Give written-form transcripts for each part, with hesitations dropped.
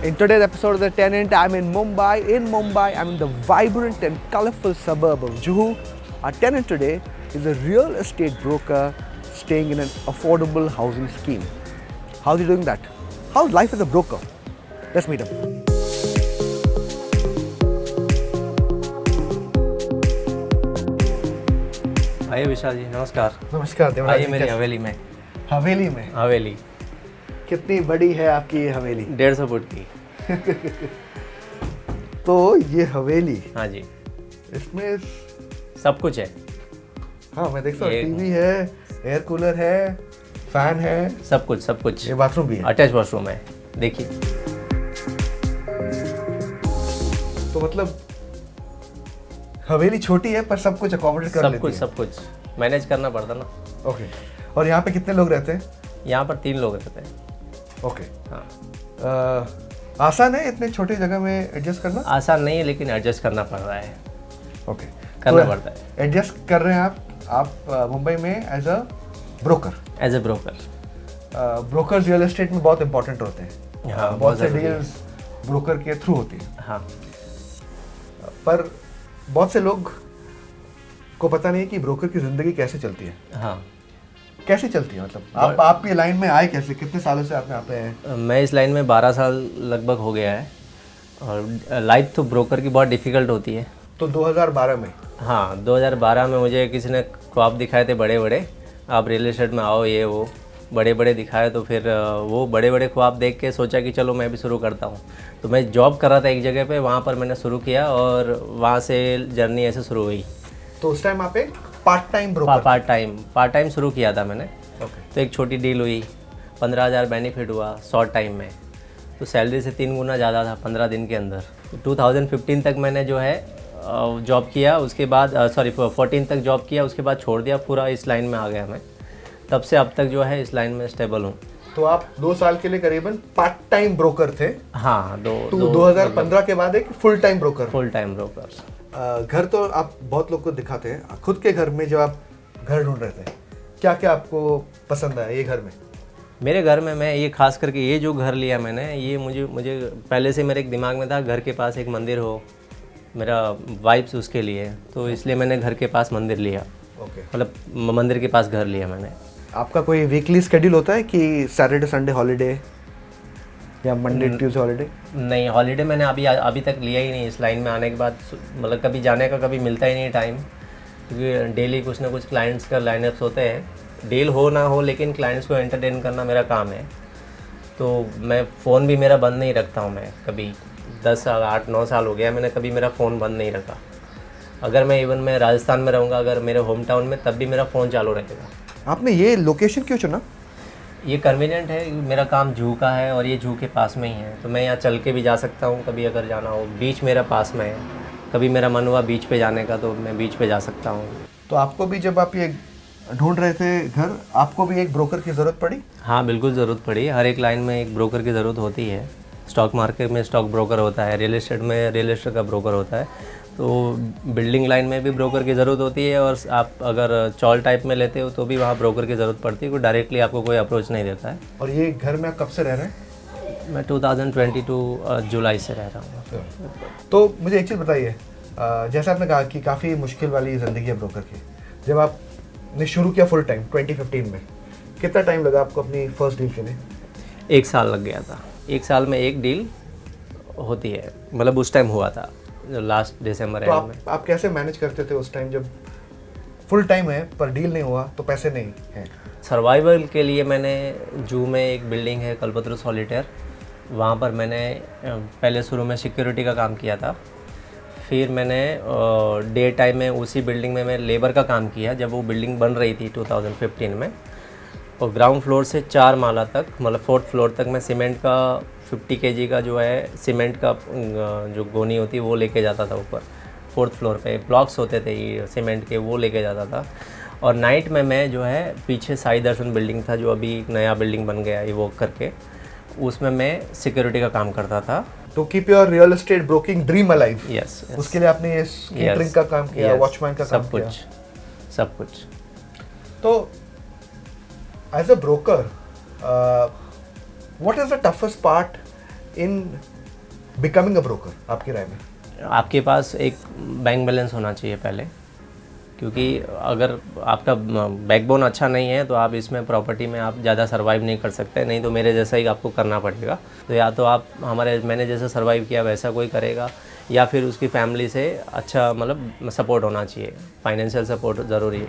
In today's episode of The Tenant, I'm in Mumbai. In Mumbai, I'm in the vibrant and colorful suburb of Juhu. Our tenant today is a real estate broker staying in an affordable housing scheme. How's he doing that? How's life as a broker? Let's meet him. आइए विशाल जी, नमस्कार। नमस्कार। आइए मेरी हवेली में। हवेली में? हवेली। कितनी बड़ी है आपकी ये हवेली? 150 फुट की। तो ये हवेली, हाँ जी, इसमें सब कुछ है। हाँ, मैं देखता हूँ टीवी है, एयर कूलर है, फैन है, सब कुछ सब कुछ। ये बाथरूम भी है, अटैच वॉशरूम है। देखिए, तो मतलब हवेली छोटी है पर सब कुछ अकोमोडेट कर लेती है। सब कुछ मैनेज करना पड़ता ना। ओके। और यहाँ पे कितने लोग रहते हैं? यहाँ पर 3 लोग रहते हैं। ओके। हाँ। आसान है इतने छोटी जगह में एडजस्ट करना? आसान नहीं है, लेकिन एडजस्ट करना पड़ रहा है। ओके, करना पड़ता है। एडजस्ट कर रहे हैं आप मुंबई में as a broker? As a broker. Broker real estate में बहुत इंपॉर्टेंट होते हैं। हाँ, बहुत से डील्स ब्रोकर के थ्रू होती है। हाँ, पर बहुत से लोग को पता नहीं है कि ब्रोकर की जिंदगी कैसे चलती है। हाँ, कैसे चलती है? मतलब आप ये लाइन में आए कैसे? कितने सालों से आप यहाँ पे हैं? मैं इस लाइन में 12 साल लगभग हो गया है। और लाइफ तो ब्रोकर की बहुत डिफ़िकल्ट होती है। तो 2012 में? हाँ, 2012 में मुझे किसी ने ख्वाब दिखाए थे बड़े बड़े, आप रियल एस्टेट में आओ, ये वो बड़े बड़े दिखाए। तो फिर वो बड़े बड़े ख्वाब देख के सोचा कि चलो मैं भी शुरू करता हूँ। तो मैं जॉब कर रहा था एक जगह पे, वहाँ पर मैंने शुरू किया और वहाँ से जर्नी ऐसे शुरू हुई। तो उस टाइम आप एक part time broker? Part time शुरू किया था मैंने। ओके। तो एक छोटी डील हुई, 15,000 बेनिफिट हुआ शॉर्ट टाइम में। तो सैलरी से 3 गुना ज़्यादा था 15 दिन के अंदर। 2015 तक मैंने जो है जॉब किया, उसके बाद 14 तक जॉब किया, उसके बाद छोड़ दिया, पूरा इस लाइन में आ गया मैं। तब से अब तक जो है इस लाइन में स्टेबल हूँ। तो आप 2 साल के लिए करीबन पार्ट टाइम ब्रोकर थे? हाँ, 2015 के बाद एक full time broker? Full time broker. घर तो आप बहुत लोग को दिखाते हैं। खुद के घर में जब आप घर ढूंढ रहे थे, क्या क्या आपको पसंद आया ये घर में? मेरे घर में मैं ये खास करके ये जो घर लिया मैंने, ये मुझे पहले से मेरे दिमाग में था घर के पास एक मंदिर हो, मेरा वाइब्स उसके लिए, तो इसलिए मैंने घर के पास मंदिर लिया। ओके। मतलब मंदिर के पास घर लिया मैंने। आपका कोई वीकली शेड्यूल होता है कि सैटरडे संडे हॉलीडे या मंडे ट्यूसडे हॉलीडे? नहीं, हॉलीडे मैंने अभी तक लिया ही नहीं इस लाइन में आने के बाद। मतलब कभी जाने का कभी मिलता ही नहीं टाइम, क्योंकि डेली कुछ ना कुछ क्लाइंट्स का लाइनअप्स होते हैं। डील हो ना हो, लेकिन क्लाइंट्स को एंटरटेन करना मेरा काम है। तो मैं फ़ोन भी मेरा बंद नहीं रखता हूँ। मैं कभी 10 साल 8-9 साल हो गया मैंने कभी मेरा फ़ोन बंद नहीं रखा। अगर मैं राजस्थान में रहूँगा, अगर मेरे होम टाउन में, तब भी मेरा फ़ोन चालू रहेगा। आपने ये लोकेशन क्यों चुना? ये कन्वीनियंट है, मेरा काम जूहू का है और ये जूहू के पास में ही है, तो मैं यहाँ चल के भी जा सकता हूँ कभी अगर जाना हो। बीच मेरा पास में है, कभी मेरा मन हुआ बीच पे जाने का तो मैं बीच पे जा सकता हूँ। तो आपको भी जब आप ये ढूंढ रहे थे घर, आपको भी एक ब्रोकर की ज़रूरत पड़ी? हाँ, बिल्कुल ज़रूरत पड़ी। हर एक लाइन में एक ब्रोकर की ज़रूरत होती है। स्टॉक मार्केट में स्टॉक ब्रोकर होता है, रियल एस्टेट में रियल एस्टेट का ब्रोकर होता है, तो बिल्डिंग लाइन में भी ब्रोकर की ज़रूरत होती है। और आप अगर चॉल टाइप में लेते हो तो भी वहाँ ब्रोकर की ज़रूरत पड़ती है, कोई डायरेक्टली आपको कोई अप्रोच नहीं देता है। और ये घर में आप कब से रह रहे हैं? मैं 2022 जुलाई से रह रहा हूँ। तो मुझे एक चीज़ बताइए, जैसा आपने कहा कि काफ़ी मुश्किल वाली ज़िंदगी है ब्रोकर की, जब आपने शुरू किया फुल टाइम 2015 में, कितना टाइम लगा आपको अपनी फर्स्ट डील के लिए? 1 साल लग गया था। 1 साल में एक डील होती है, मतलब उस टाइम हुआ था लास्ट दिसंबर तो में। आप कैसे मैनेज करते थे उस टाइम जब फुल टाइम है पर डील नहीं हुआ तो पैसे नहीं हैं? सर्वाइवल के लिए मैंने जूहू में एक बिल्डिंग है कल्पतरु सॉलिटेयर, वहाँ पर मैंने पहले शुरू में सिक्योरिटी का काम किया था। फिर मैंने डे टाइम में उसी बिल्डिंग में मैं लेबर का काम किया जब वो बिल्डिंग बन रही थी 2015 में। और ग्राउंड फ्लोर से 4 माला तक, मतलब 4th फ्लोर तक मैं सीमेंट का 50 kg का जो है सीमेंट का जो गोनी होती है वो लेके जाता था ऊपर। 4th फ्लोर पे ब्लॉक्स होते थे ये सीमेंट के, वो लेके जाता था। और नाइट में मैं जो है पीछे साई दर्शन बिल्डिंग था जो अभी नया बिल्डिंग बन गया ये वॉक करके, उसमें मैं सिक्योरिटी का काम करता था। तो keep your real estate broking dream alive. Yes. उसके लिए आपने ये केटरिंग का काम किया, वॉचमैन का काम किया, सब कुछ। तो as a broker, what is the toughest part in becoming a broker आपकी राय में? आपके पास एक बैंक बैलेंस होना चाहिए पहले, क्योंकि अगर आपका बैकबोन अच्छा नहीं है तो आप इसमें प्रॉपर्टी में आप ज़्यादा सर्वाइव नहीं कर सकते, नहीं तो मेरे जैसा ही आपको करना पड़ेगा। तो या तो आप मैंने जैसे सर्वाइव किया वैसा कोई करेगा, या फिर उसकी फैमिली से अच्छा मतलब सपोर्ट होना चाहिए, फाइनेंशियल सपोर्ट ज़रूरी है।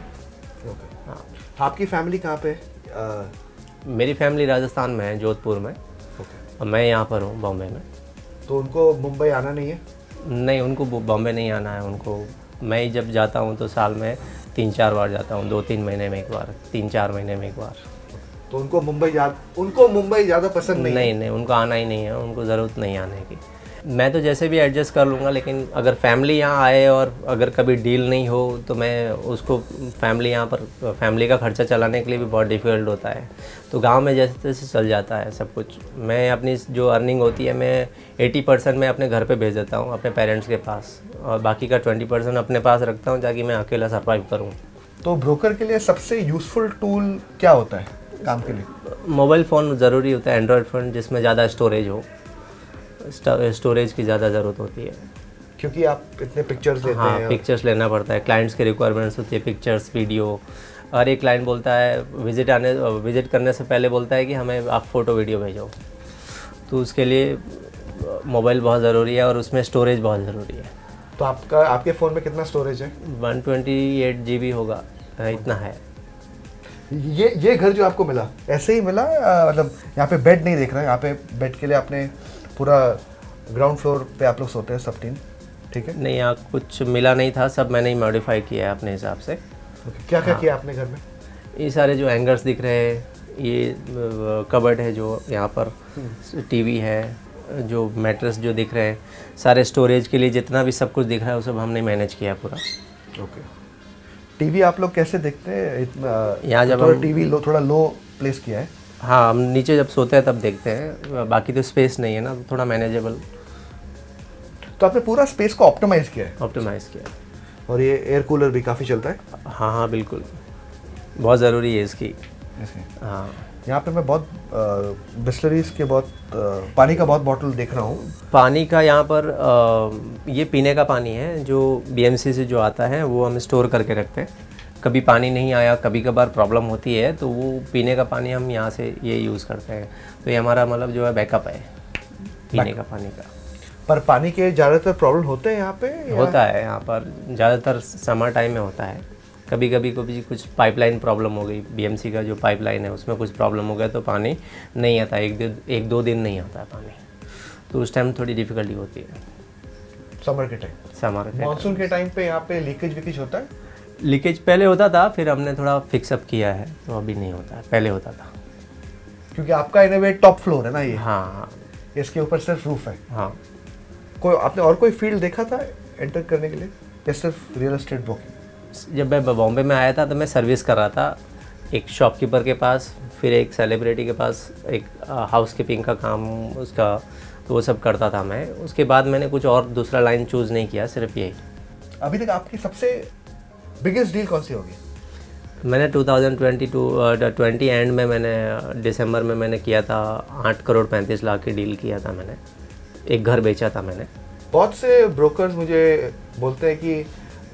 हाँ, आपकी फैमिली कहाँ पे? मेरी फैमिली राजस्थान में है, जोधपुर में। और मैं यहाँ पर हूँ बॉम्बे में। तो उनको मुंबई आना नहीं है? नहीं, उनको बॉम्बे नहीं आना है। उनको मैं जब जाता हूँ तो साल में 3-4 बार जाता हूँ, 2-3 महीने में एक बार, 3-4 महीने में एक बार। तो उनको मुंबई ज़्यादा पसंद नहीं है? नहीं, उनको आना ही नहीं है, उनको ज़रूरत नहीं आने की। मैं तो जैसे भी एडजस्ट कर लूँगा, लेकिन अगर फैमिली यहाँ आए और अगर कभी डील नहीं हो तो मैं उसको फैमिली का खर्चा चलाने के लिए भी बहुत डिफ़िकल्ट होता है। तो गांव में जैसे तैसे चल जाता है सब कुछ। मैं अपनी जो अर्निंग होती है मैं 80% मैं अपने घर पे भेज देता हूँ, अपने पेरेंट्स के पास, और बाकी का 20% अपने पास रखता हूँ ताकि मैं अकेला सर्वाइव करूँ। तो ब्रोकर के लिए सबसे यूज़फुल टूल क्या होता है काम के लिए? मोबाइल फ़ोन ज़रूरी होता है, एंड्रॉयड फ़ोन जिसमें ज़्यादा स्टोरेज हो। स्टोरेज की ज़्यादा ज़रूरत होती है, क्योंकि आप इतने पिक्चर्स लेते हैं। हाँ, पिक्चर्स लेना पड़ता है, क्लाइंट्स की रिक्वायरमेंट्स होती है, पिक्चर्स, वीडियो। और एक क्लाइंट बोलता है विज़िट करने से पहले बोलता है कि हमें आप फ़ोटो वीडियो भेजो, तो उसके लिए मोबाइल बहुत ज़रूरी है और उसमें स्टोरेज बहुत ज़रूरी है। तो आपके फ़ोन में कितना स्टोरेज है? 128 GB होगा, इतना है। ये घर जो आपको मिला ऐसे ही मिला, मतलब यहाँ पे बेड नहीं देख रहे हैं? यहाँ पे बेड के लिए आपने पूरा ग्राउंड फ्लोर पे आप लोग सोते हैं सब 3, ठीक है? नहीं, यहाँ कुछ मिला नहीं था, सब मैंने ही मॉडिफाई किया है अपने हिसाब से। क्या क्या किया आपने घर में? ये सारे जो हैंगर्स दिख रहे हैं, ये कबर्ड है जो यहाँ पर, टीवी है, जो मैट्रेस जो दिख रहे हैं, सारे स्टोरेज के लिए जितना भी सब कुछ दिख रहा है वो सब हमने मैनेज किया पूरा। ओके। टीवी आप लोग कैसे देखते हैं? यहाँ जब हम टीवी थोड़ा लो प्लेस किया है। हाँ, हम नीचे जब सोते हैं तब देखते हैं, बाकी तो स्पेस नहीं है ना, थोड़ा मैनेजेबल। तो आपने पूरा स्पेस को ऑप्टिमाइज़ किया है? ऑप्टिमाइज़ किया। और ये एयर कूलर भी काफ़ी चलता है? हाँ, बिल्कुल, बहुत ज़रूरी है इसकी। हाँ, यहाँ पे मैं बहुत बिस्लरीज के पानी का बहुत बॉटल देख रहा हूँ। पानी का यहाँ पर ये पीने का पानी है जो BMC से जो आता है, वो हम स्टोर करके रखते हैं। कभी पानी नहीं आया, कभी कभार प्रॉब्लम होती है, तो वो पीने का पानी हम यहाँ से ये यूज़ करते हैं। तो ये हमारा मतलब जो है बैकअप है पीने का पानी का। पर पानी के ज़्यादातर प्रॉब्लम होते हैं यहाँ पे? होता है यहाँ पर, ज़्यादातर समर टाइम में होता है। कभी कभी कुछ पाइपलाइन प्रॉब्लम हो गई, BMC का जो पाइपलाइन है उसमें कुछ प्रॉब्लम हो गया तो पानी नहीं आता, 1-2 दिन नहीं आता है पानी, तो उस टाइम थोड़ी डिफ़िकल्टी होती है। समर के टाइम? मानसून के टाइम पे यहाँ पे लीकेज होता है? लीकेज पहले होता था, फिर हमने थोड़ा फिक्सअप किया है, तो अभी नहीं होता है, पहले होता था। क्योंकि आपका इन वे टॉप फ्लोर है ना ये? हाँ, इसके ऊपर सिर्फ रूफ है। हाँ। आपने और कोई फील्ड देखा था एंटर करने के लिए या सिर्फ रियल एस्टेट ब्रोकिंग? जब मैं बॉम्बे में आया था तो मैं सर्विस कर रहा था एक शॉपकीपर के पास, फिर एक सेलिब्रिटी के पास, एक हाउस कीपिंग का काम उसका, तो वो सब करता था मैं। उसके बाद मैंने कुछ और दूसरा लाइन चूज़ नहीं किया, सिर्फ यही। अभी तक आपकी सबसे बिगेस्ट डील कौन सी होगी? मैंने 2020 एंड में मैंने दिसंबर में मैंने किया था 8 करोड़ 35 लाख की डील किया था मैंने, एक घर बेचा था मैंने। बहुत से ब्रोकर्स मुझे बोलते हैं कि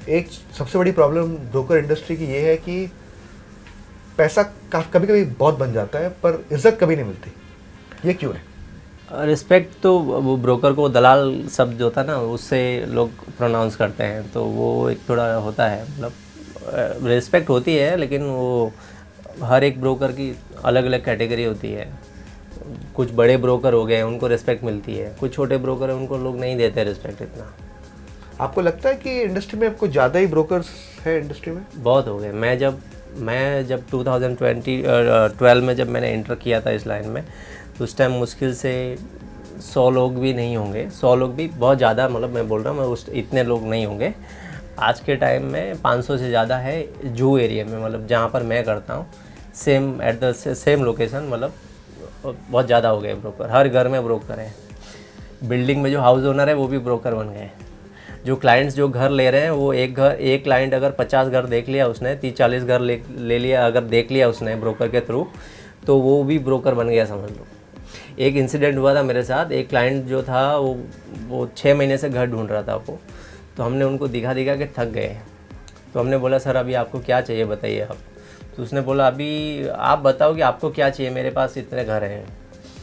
एक सबसे बड़ी प्रॉब्लम ब्रोकर इंडस्ट्री की ये है कि पैसा कभी कभी बहुत बन जाता है पर इज्जत कभी नहीं मिलती, ये क्यों है? रिस्पेक्ट तो वो ब्रोकर को दलाल शब्द जो होता है ना उससे लोग प्रोनाउंस करते हैं, तो वो एक थोड़ा होता है, मतलब रिस्पेक्ट होती है, लेकिन वो हर एक ब्रोकर की अलग अलग कैटेगरी होती है। कुछ बड़े ब्रोकर हो गए उनको रिस्पेक्ट मिलती है, कुछ छोटे ब्रोकर हैं उनको लोग नहीं देते रिस्पेक्ट इतना। आपको लगता है कि इंडस्ट्री में आपको ज़्यादा ही ब्रोकर्स है इंडस्ट्री में? बहुत हो गए। मैं जब 2012 में जब मैंने एंटर किया था इस लाइन में, तो उस टाइम मुश्किल से 100 लोग भी नहीं होंगे, 100 लोग भी बहुत ज़्यादा, मतलब मैं बोल रहा हूँ मैं इतने लोग नहीं होंगे। आज के टाइम में 500 से ज़्यादा है जूहू एरिया में, मतलब जहाँ पर मैं करता हूँ, same at the same location, मतलब बहुत ज़्यादा हो गए ब्रोकर। हर घर में ब्रोकर है, बिल्डिंग में जो हाउस ओनर है वो भी ब्रोकर बन गए। जो क्लाइंट्स जो घर ले रहे हैं वो एक क्लाइंट अगर 50 घर देख लिया उसने, 30-40 घर ले लिया, अगर देख लिया उसने ब्रोकर के थ्रू, तो वो भी ब्रोकर बन गया समझ लो। एक इंसिडेंट हुआ था मेरे साथ। एक क्लाइंट जो था वो 6 महीने से घर ढूंढ रहा था वो, तो हमने उनको दिखा के थक गए। तो हमने बोला सर अभी आपको क्या चाहिए बताइए आप। तो उसने बोला अभी आप बताओ कि आपको क्या चाहिए, मेरे पास इतने घर हैं,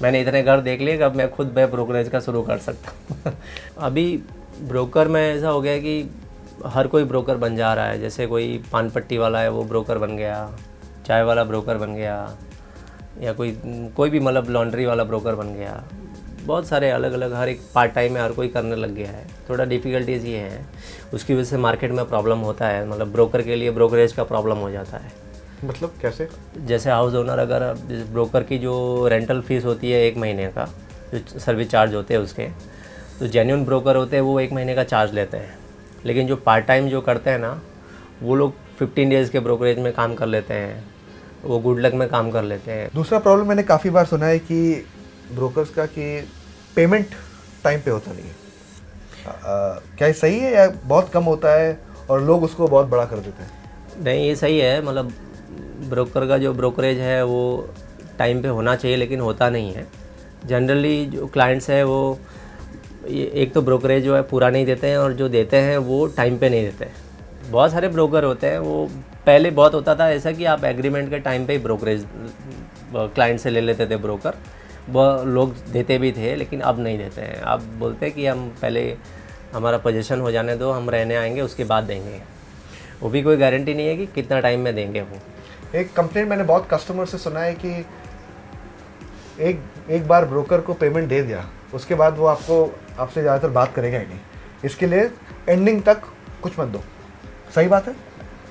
मैंने इतने घर देख लिए कि अब मैं खुद ब्रोकरेज का शुरू कर सकता हूँ। अभी ब्रोकर में ऐसा हो गया कि हर कोई ब्रोकर बन जा रहा है। जैसे कोई पान पट्टी वाला है वो ब्रोकर बन गया, चाय वाला ब्रोकर बन गया, या कोई भी मतलब लॉन्ड्री वाला ब्रोकर बन गया। बहुत सारे अलग अलग, हर एक पार्ट टाइम में हर कोई करने लग गया है। थोड़ा डिफ़िकल्टीज़ ये हैं, उसकी वजह से मार्केट में प्रॉब्लम होता है। मतलब ब्रोकर के लिए ब्रोकरेज का प्रॉब्लम हो जाता है। मतलब कैसे? जैसे हाउस ओनर अगर ब्रोकर की जो रेंटल फीस होती है 1 महीने का, जो सर्विस चार्ज होते हैं उसके, तो जेन्युइन ब्रोकर होते हैं वो 1 महीने का चार्ज लेते हैं। लेकिन जो पार्ट टाइम जो करते हैं ना, वो लोग 15 डेज़ के ब्रोकरेज में काम कर लेते हैं, वो गुड लक में काम कर लेते हैं। दूसरा प्रॉब्लम मैंने काफ़ी बार सुना है कि ब्रोकर्स का कि पेमेंट टाइम पे होता नहीं है। क्या ये सही है या बहुत कम होता है और लोग उसको बहुत बड़ा कर देते हैं? नहीं, ये सही है। मतलब ब्रोकर का जो ब्रोकरेज है वो टाइम पे होना चाहिए, लेकिन होता नहीं है। जनरली जो क्लाइंट्स है वो एक तो ब्रोकरेज जो है पूरा नहीं देते हैं, और जो देते हैं वो टाइम पे नहीं देते हैं। बहुत सारे ब्रोकर होते हैं, वो पहले बहुत होता था ऐसा कि आप एग्रीमेंट के टाइम पे ही ब्रोकरेज क्लाइंट से ले लेते थे ब्रोकर, वो लोग देते भी थे, लेकिन अब नहीं देते हैं। अब बोलते हैं कि हम पहले हमारा पोजीशन हो जाने दो, हम रहने आएंगे उसके बाद देंगे। वो भी कोई गारंटी नहीं है कि कितना टाइम में देंगे वो। एक कंप्लेंट मैंने बहुत कस्टमर से सुना है कि एक बार ब्रोकर को पेमेंट दे दिया, उसके बाद वो आपसे ज़्यादातर बात करेगा ही नहीं, इसके लिए एंडिंग तक कुछ मत दो। सही बात है?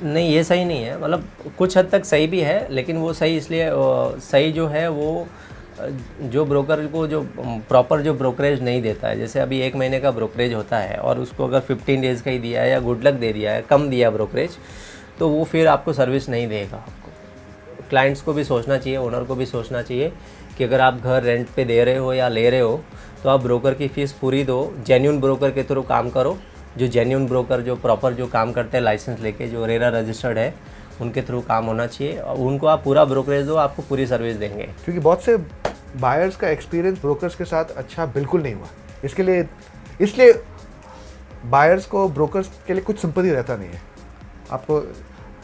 नहीं, ये सही नहीं है। मतलब कुछ हद तक सही भी है, लेकिन वो सही इसलिए सही जो है वो जो ब्रोकर को जो प्रॉपर जो ब्रोकरेज नहीं देता है। जैसे अभी 1 महीने का ब्रोकरेज होता है और उसको अगर 15 डेज़ का ही दिया है या गुड लक दे दिया है, कम दिया ब्रोकरेज, तो वो फिर आपको सर्विस नहीं देगा। आपको क्लाइंट्स को भी सोचना चाहिए, ओनर को भी सोचना चाहिए कि अगर आप घर रेंट पे दे रहे हो या ले रहे हो तो आप ब्रोकर की फ़ीस पूरी दो। जेन्युइन ब्रोकर के थ्रू काम करो, जो जेन्युइन ब्रोकर जो प्रॉपर जो काम करते हैं लाइसेंस लेके, जो रेरा रजिस्टर्ड है, उनके थ्रू काम होना चाहिए। और उनको आप पूरा ब्रोकरेज दो, आपको पूरी सर्विस देंगे। क्योंकि बहुत से बायर्स का एक्सपीरियंस ब्रोकर्स के साथ अच्छा बिल्कुल नहीं हुआ, इसलिए बायर्स को ब्रोकर्स के लिए कुछ सिंपैथी रहता नहीं है। आपको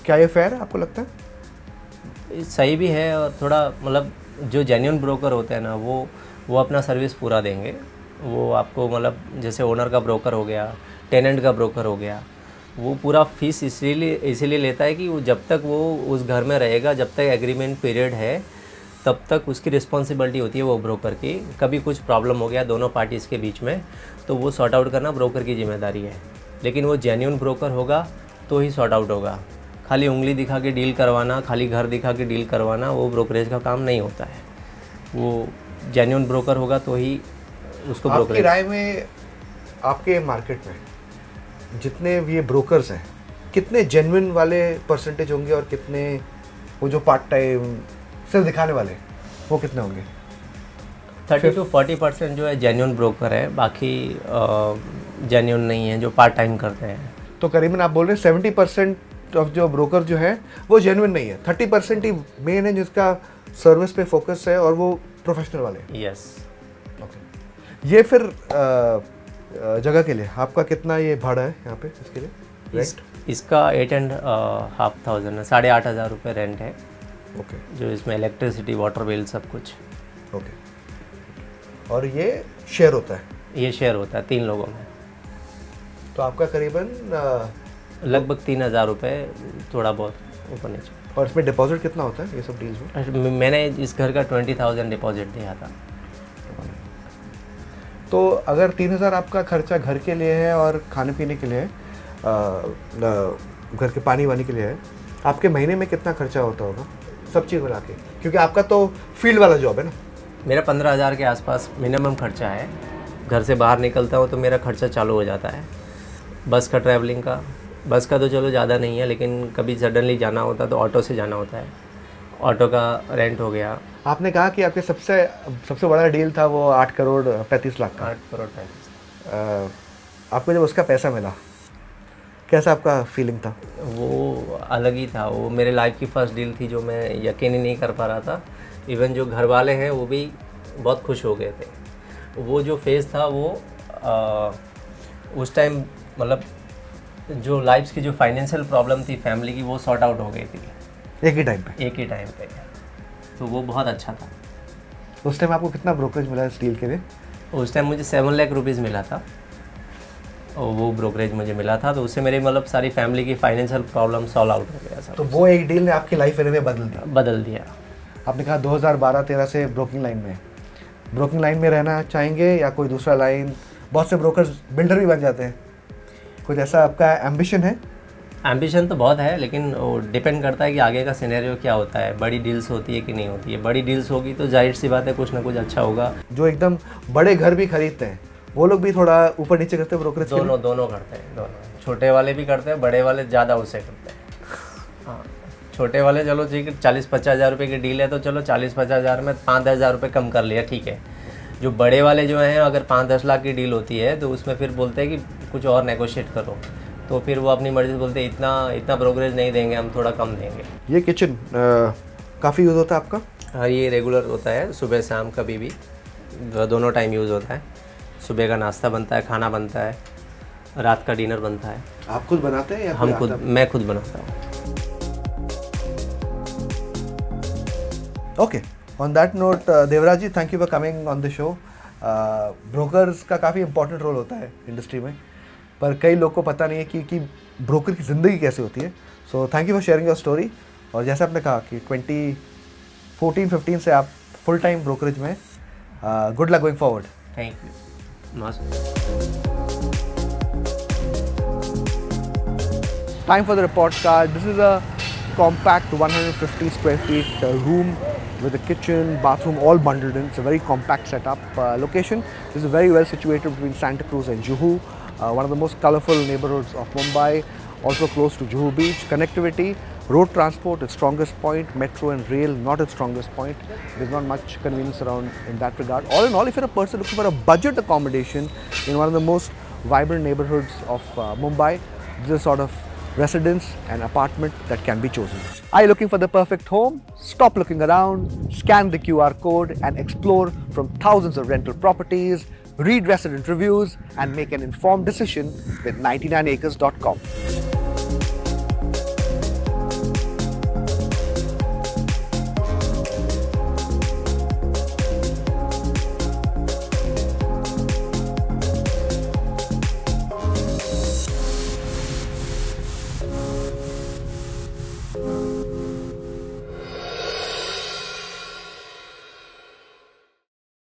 क्या ये फेयर है? आपको लगता है सही भी है, और थोड़ा मतलब जो जेन्युइन ब्रोकर होते हैं ना, वो अपना सर्विस पूरा देंगे। वो आपको मतलब जैसे ओनर का ब्रोकर हो गया, टेनेंट का ब्रोकर हो गया, वो पूरा फीस इसीलिए लेता है कि वो जब तक वो उस घर में रहेगा, जब तक एग्रीमेंट पीरियड है, तब तक उसकी रिस्पॉन्सिबिलिटी होती है वो ब्रोकर की। कभी कुछ प्रॉब्लम हो गया दोनों पार्टीज़ के बीच में, तो वो सॉर्ट आउट करना ब्रोकर की जिम्मेदारी है। लेकिन वो जेन्युइन ब्रोकर होगा तो ही सॉर्ट आउट होगा। खाली उंगली दिखा के डील करवाना, खाली घर दिखा के डील करवाना, वो ब्रोकरेज का काम नहीं होता है। वो जेन्युइन ब्रोकर होगा तो ही उसको ब्रोकरेज। आपकी राय में आपके मार्केट में जितने भी ये ब्रोकर्स हैं, कितने जेन्युइन वाले परसेंटेज होंगे और कितने वो जो पार्ट टाइम सिर्फ दिखाने वाले, वो कितने होंगे? 30 to 40% जो है जेन्युइन ब्रोकर है, बाकी जेन्युइन नहीं है जो पार्ट टाइम करते हैं। तो करीबन आप बोल रहे हैं 70% ऑफ जो ब्रोकर जो है वो जेन्युइन नहीं है, 30% ही मेन है जिसका सर्विस पे फोकस है और वो प्रोफेशनल वाले हैं। यस। ओके। ये फिर जगह के लिए आपका कितना ये भाड़ा है यहाँ पे इसके लिए? इसका 8,500 है, 8,500 रुपये रेंट है। ओके। जो इसमें इलेक्ट्रिसिटी, वाटर बिल, सब कुछ। ओके। और ये शेयर होता है? ये शेयर होता है 3 लोगों में। तो आपका करीबन लगभग 3,000 रुपये, थोड़ा बहुत ऊपर नीचे। और इसमें डिपॉजिट कितना होता है ये सब डील्स में? मैंने इस घर का 20,000 डिपॉजिट दिया था। तो अगर 3,000 आपका खर्चा घर के लिए है और खाने पीने के लिए है, घर के पानी वानी के लिए है, आपके महीने में कितना खर्चा होता होगा सब चीज़ मिला के? क्योंकि आपका तो फील्ड वाला जॉब है ना। मेरा 15,000 के आसपास मिनिमम खर्चा है। घर से बाहर निकलता हूँ तो मेरा खर्चा चालू हो जाता है। बस का, ट्रैवलिंग का, बस का तो चलो ज़्यादा नहीं है, लेकिन कभी सडनली जाना होता है तो ऑटो से जाना होता है। ऑटो का रेंट हो गया। आपने कहा कि आपके सबसे बड़ा डील था वो 8 करोड़ 35 लाख का। 8 करोड़ 35। आपको जब उसका पैसा मिला, कैसा आपका फीलिंग था? वो अलग ही था। वो मेरे लाइफ की फर्स्ट डील थी जो मैं यकीन ही नहीं कर पा रहा था। इवन जो घर वाले हैं वो भी बहुत खुश हो गए थे। वो जो फेज़ था वो उस टाइम मतलब जो लाइफ की जो फाइनेंशियल प्रॉब्लम थी फैमिली की, वो सॉर्ट आउट हो गई थी एक ही टाइम पे। तो वो बहुत अच्छा था। उस टाइम आपको कितना ब्रोकरेज मिला इस डील के लिए? उस टाइम मुझे 7 लाख रुपीज़ मिला था, और वो ब्रोकरेज मुझे मिला था, तो उससे मेरी मतलब सारी फैमिली की फाइनेंशियल प्रॉब्लम सॉल्व आउट हो गया। तो वो एक डील ने आपकी लाइफ में बदल दिया। आपने कहा 2012-13 से ब्रोकिंग लाइन में रहना चाहेंगे या कोई दूसरा लाइन? बहुत से ब्रोकर्स बिल्डर भी बन जाते हैं, कुछ ऐसा आपका एम्बिशन है? एम्बिशन तो बहुत है, लेकिन वो डिपेंड करता है कि आगे का सिनेरियो क्या होता है, बड़ी डील्स होती है कि नहीं होती है। बड़ी डील्स होगी तो जाहिर सी बात है कुछ ना कुछ अच्छा होगा। जो एकदम बड़े घर भी खरीदते हैं वो लोग भी थोड़ा ऊपर नीचे करते हैं ब्रोकरेज? दोनों करते हैं, दोनों। छोटे वाले भी करते हैं, बड़े वाले ज़्यादा उससे करते हैं। हाँ, छोटे वाले चलो ठीक है, 40-50 हज़ार रुपये की डील है तो चलो 40-50 हज़ार में 5-10 हज़ार रुपये कम कर लिया, ठीक है। जो बड़े वाले जो हैं, अगर 5-10 लाख की डील होती है तो उसमें फिर बोलते हैं कि कुछ और नेगोशिएट करो, तो फिर वो अपनी मर्ज़ी से बोलते हैं इतना ब्रोकरेज नहीं देंगे, हम थोड़ा कम देंगे। ये किचन काफ़ी यूज़ होता है आपका? हाँ, ये रेगुलर होता है, सुबह शाम कभी भी, दोनों टाइम यूज़ होता है। सुबह का नाश्ता बनता है, खाना बनता है, रात का डिनर बनता है। आप खुद बनाते हैं या मैं खुद बनाता हूँ। Okay, on that note Devraj ji, thank you for coming on the show. Brokers का काफ़ी इंपॉर्टेंट रोल होता है इंडस्ट्री में, पर कई लोग को पता नहीं है कि ब्रोकर की ज़िंदगी कैसे होती है। So thank you for sharing your story. और जैसे आपने कहा कि 2014-15 से आप फुल टाइम ब्रोकरेज में, good luck going forward. Thank you. Time for the report card. This is a compact 150 square feet room with a kitchen, bathroom all bundled in. It's a very compact setup. Location, this is very well situated between Santa Cruz and Juhu, one of the most colorful neighborhoods of Mumbai, also close to Juhu Beach. Connectivity, road transport, its strongest point. Metro and rail, not its strongest point. There's not much convenience around in that regard. All in all, if you're a person looking for a budget accommodation in one of the most vibrant neighborhoods of Mumbai, this is sort of residence and apartment that can be chosen. Are you looking for the perfect home? Stop looking around, scan the QR code and explore from thousands of rental properties, read resident reviews and make an informed decision with 99acres.com.